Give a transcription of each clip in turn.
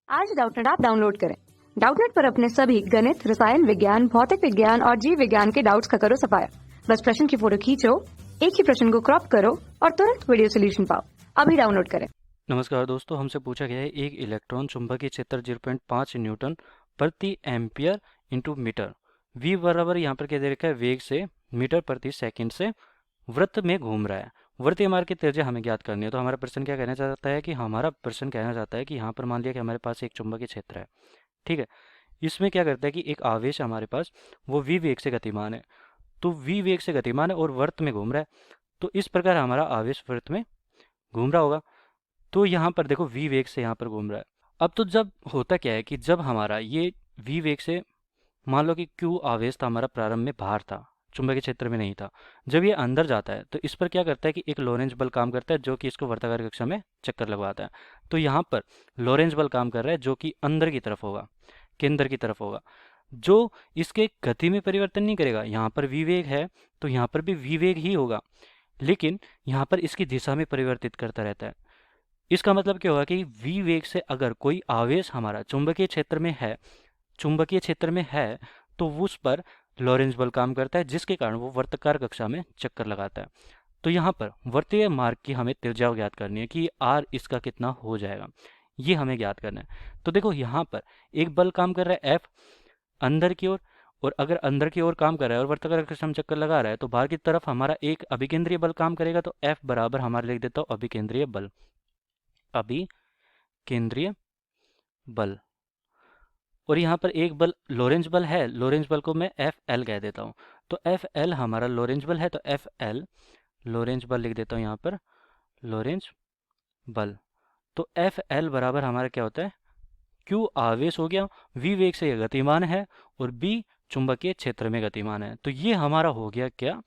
आज Doubtnut app download करें। Doubtnut पर अपने सभी गणित, रसायन विज्ञान, भौतिक विज्ञान और जीव विज्ञान के डाउट्स का करो सफाया। बस प्रश्न की फोटो खींचो, एक ही प्रश्न को क्रॉप करो और तुरंत वीडियो सोल्यूशन पाओ। अभी डाउनलोड करें। नमस्कार दोस्तों, हमसे पूछा गया है एक इलेक्ट्रॉन चुंबकीय क्षेत्र 0.5 न्यूटन प्रति एम्पियर इंटू मीटर, v बराबर यहाँ पर क्या दे रखा है, वेग से मीटर प्रति सेकंड से वृत्त में घूम रहा है। वृत्तीय मार्ग की त्रिज्या हमें ज्ञात करनी है। तो हमारा प्रश्न क्या कहना चाहता है कि यहाँ पर मान लिया कि हमारे पास एक चुंबकीय क्षेत्र है, ठीक है। इसमें क्या करता है कि एक आवेश हमारे पास वो v वेग से गतिमान है, तो v वेग से गतिमान है और वृत्त में घूम रहा है। तो इस प्रकार हमारा आवेश वृत्त में घूम रहा होगा। तो यहाँ पर देखो v वेग से यहाँ पर घूम रहा है। अब तो जब होता क्या है कि जब हमारा ये v वेग से, मान लो कि q आवेश था हमारा प्रारंभ में बाहर था, चुंबकीय क्षेत्र में नहीं था, जब ये अंदर जाता है तो इस पर क्या करता है कि एक लोरेंज बल काम करता है जो कि इसको वर्ताकार कक्षा में चक्कर लगवाता है। तो यहाँ पर लोरेंज बल काम कर रहा है जो कि अंदर की तरफ होगा, केंद्र की तरफ होगा, जो इसके गति में परिवर्तन नहीं करेगा। यहाँ पर v वेग है तो यहाँ पर भी v वेग ही होगा, लेकिन यहाँ पर इसकी दिशा में परिवर्तित करता रहता है। इसका मतलब क्या होगा कि v वेग से अगर कोई आवेश हमारा चुंबकीय क्षेत्र में है तो उस पर लॉरेंज बल काम करता है, जिसके कारण वो वर्ताकार कक्षा में चक्कर लगाता है। तो यहाँ पर वृत्तीय मार्ग की हमें त्रिज्या ज्ञात करनी है कि r इसका कितना हो जाएगा, ये हमें ज्ञात करना है। तो देखो यहाँ पर एक बल काम कर रहा है F अंदर की ओर, और अगर अंदर की ओर काम कर रहा है और वर्ताकार कक्षा में चक्कर लगा रहा है तो बाहर की तरफ हमारा एक अभिकेंद्रीय बल काम करेगा। तो F बराबर हमारे लिख देता हूँ अभिकेंद्रीय बल। और यहाँ पर एक बल लोरेंज बल है, लोरेंज बल को मैं Fl कह देता हूँ। तो Fl हमारा लोरेंज बल है, तो Fl लोरेंज बल लिख देता हूँ यहाँ पर, लोरेंज बल। तो Fl बराबर हमारा क्या होता है, Q आवेश हो गया, v वेग से यह गतिमान है और b चुंबकीय क्षेत्र में गतिमान है। तो ये हमारा हो गया क्या,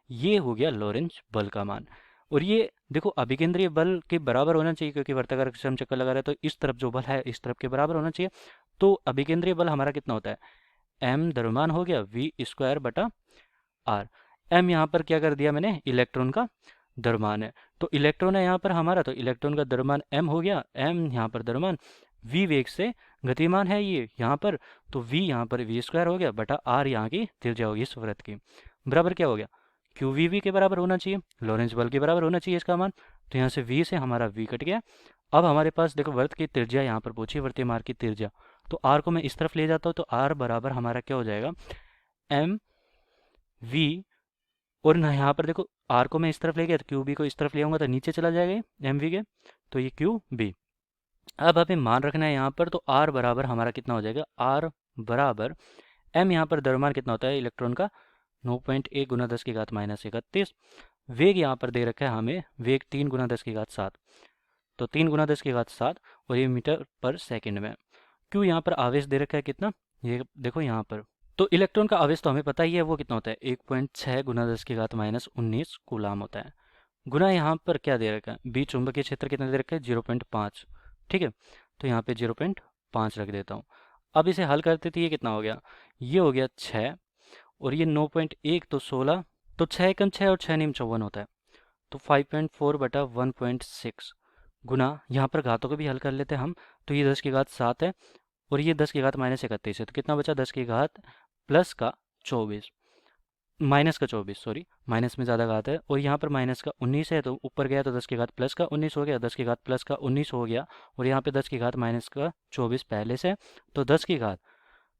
ये हो गया लोरेंज बल का मान। और ये देखो अभिकेंद्रीय बल के बराबर होना चाहिए, क्योंकि वर्ताकार कक्षा में चक्कर लगा रहा है तो इस तरफ जो बल है इस तरफ के बराबर होना चाहिए। तो अभिकेंद्रीय बल हमारा कितना होता है, m द्रव्यमान हो गया v स्क्वायर बटा r। m यहाँ पर क्या कर दिया मैंने, इलेक्ट्रॉन का द्रव्यमान है, तो इलेक्ट्रॉन है यहाँ पर हमारा, तो इलेक्ट्रॉन का द्रव्यमान m हो गया, m यहाँ पर द्रव्यमान, v वेग से गतिमान है ये यहाँ पर, तो v यहाँ पर v स्क्वायर हो गया बटा r यहाँ की त्रिज्या होगी इस वृत्त की, बराबर क्या हो गया, QVV के बराबर होना चाहिए, लॉरेंज बल के बराबर होना चाहिए इसका मान। तो यहाँ से v से हमारा v कट गया। अब हमारे पास देखो वृत्त की त्रिज्या यहाँ पर पूछी, वृत्तीय मार्ग की त्रिज्या, तो r को मैं इस तरफ ले जाता हूँ, तो r बराबर हमारा क्या हो जाएगा, m v, और ना यहाँ पर देखो r को मैं इस तरफ ले गया तो QB को इस तरफ ले आऊँगा तो नीचे चला जाएगा mv के, तो ये QB। अब हमें मान रखना है यहाँ पर, तो r बराबर हमारा कितना हो जाएगा, r बराबर m यहाँ पर द्रव्यमान कितना होता है इलेक्ट्रॉन का, 9.1 गुना 10 की घात माइनस 31। वेग यहाँ पर दे रखा है हमें, वेग 3 गुना 10 की घात 7, तो 3 गुना 10 की घात 7 और ये मीटर पर सेकंड में। क्यों यहाँ पर आवेश दे रखा है कितना, ये देखो यहाँ पर, तो इलेक्ट्रॉन का आवेश तो हमें पता ही है वो कितना होता है, 1.6 गुना 10 की घात माइनस 19 कूलाम होता है। गुना यहाँ पर क्या दे रखा है, बी चुंबकीय क्षेत्र कितना दे रखा है, 0.5, ठीक है। तो यहाँ पे 0.5 रख देता हूँ। अब इसे हल करते थे, ये कितना हो गया, ये हो गया 6 और ये 9.1 तो 16, तो 6 एकम 6 और 6 नीम 54 होता है, तो 5.4 बटा 1.6 गुना, यहाँ पर घातों को भी हल कर लेते हैं हम, तो ये 10 की घात 7 है और ये 10 की घात माइनस 31 है, तो कितना बचा, 10 की घात प्लस का 24, माइनस का 24 सॉरी, माइनस में ज़्यादा घात है, और यहाँ पर माइनस का 19 है तो ऊपर गया तो 10 की घात प्लस का 19 हो गया, 10 की घात प्लस का 19 हो गया, और यहाँ पे 10 की घात माइनस का 24 पहले से, तो 10 की घात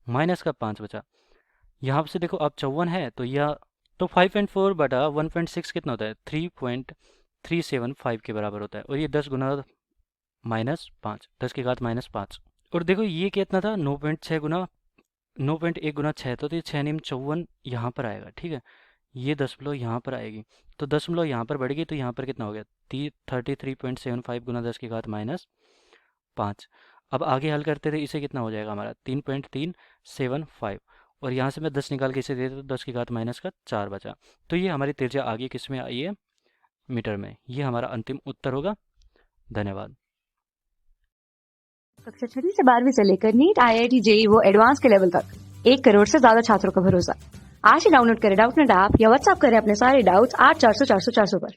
माइनस का 5 बचा। यहाँ से देखो अब 54 है तो यह, तो 5.4 बटा 1.6 कितना होता है, 3.375 के बराबर होता है, और ये 10 गुना माइनस 5, 10 की घात माइनस 5, और देखो ये कितना था, 9.6 गुना 9.1 गुना 6, तो ये 6 नीम 54 यहाँ पर आएगा, ठीक है। ये दशमलव यहाँ पर आएगी, तो दशमलव यहाँ पर बढ़ गई, तो यहाँ पर कितना हो गया, 33.75 गुना 10 की घात माइनस 5। अब आगे हल करते थे, इसे कितना हो जाएगा हमारा 3.375, और यहाँ से मैं 10 निकाल के इसे दे देता, तो 10 की घात माइनस का 4 बचा। तो ये हमारी त्रिज्या आगे किस में आई है, मीटर में। ये हमारा अंतिम उत्तर होगा। धन्यवाद। कक्षा 6 से 12वीं से लेकर नीट, IIT, JEE वो एडवांस के लेवल तक 1 करोड़ से ज्यादा छात्रों का भरोसा। आज ही डाउनलोड करें डाउटनेट ऐप या व्हाट्सएप करें अपने सारे डाउट्स 8400 400 400 पर।